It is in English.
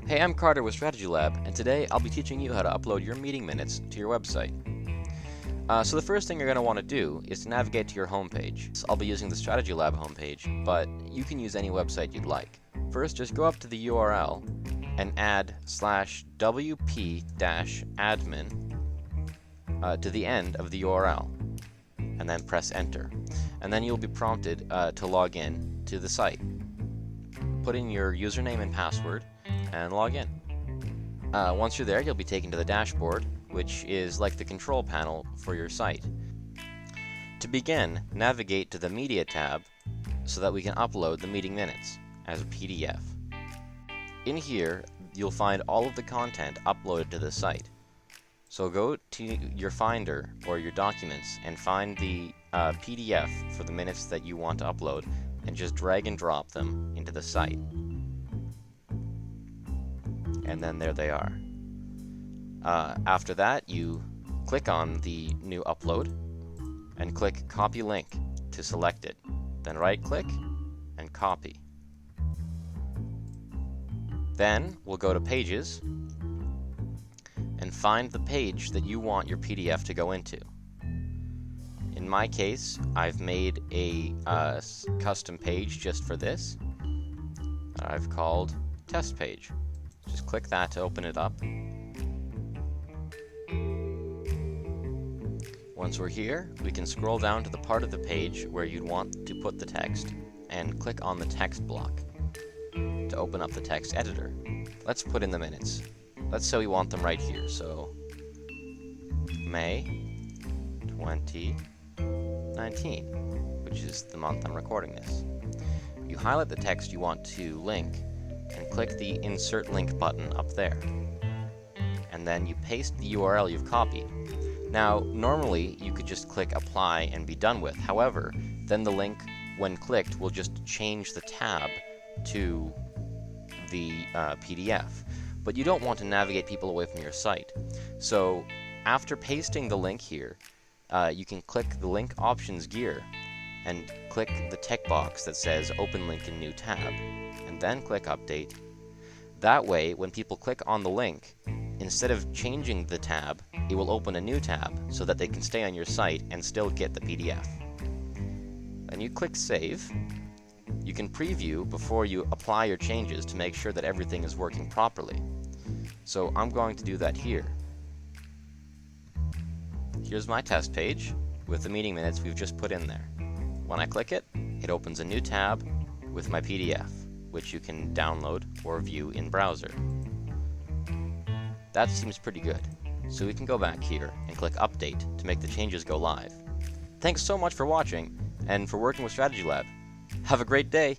Hey, I'm Carter with Strategy Lab, and today I'll be teaching you how to upload your meeting minutes to your website. So the first thing you're going to want to do is to navigate to your homepage. So I'll be using the Strategy Lab homepage, but you can use any website you'd like. First, just go up to the URL and add /wp-admin to the end of the URL, and then press enter. And then you'll be prompted to log in to the site. Put in your username and password and log in. Once you're there, you'll be taken to the dashboard, which is like the control panel for your site. To begin, navigate to the Media tab so that we can upload the meeting minutes as a PDF. In here, you'll find all of the content uploaded to the site. So go to your Finder or your Documents and find the PDF for the minutes that you want to upload and just drag and drop them into the site. And then there they are. After that, you click on the new upload and click Copy Link to select it. Then right-click and copy. Then we'll go to Pages and find the page that you want your PDF to go into. In my case, I've made a custom page just for this that I've called Test Page. Just click that to open it up. Once we're here, we can scroll down to the part of the page where you'd want to put the text and click on the text block to open up the text editor. Let's put in the minutes. Let's say we want them right here, so May 2019, which is the month I'm recording this. You highlight the text you want to link and click the Insert Link button up there. And then you paste the URL you've copied. Now, normally you could just click Apply and be done with. However, then the link, when clicked, will just change the tab to the PDF. But you don't want to navigate people away from your site. So, after pasting the link here, you can click the Link Options gear and click the tick box that says Open Link in New Tab, and then click Update. That way, when people click on the link, instead of changing the tab, it will open a new tab so that they can stay on your site and still get the PDF. Then you click Save. You can preview before you apply your changes to make sure that everything is working properly. So I'm going to do that here. Here's my test page with the meeting minutes we've just put in there. When I click it, it opens a new tab with my PDF, which you can download or view in browser. That seems pretty good. So we can go back here and click Update to make the changes go live. Thanks so much for watching and for working with Strategy Lab. Have a great day!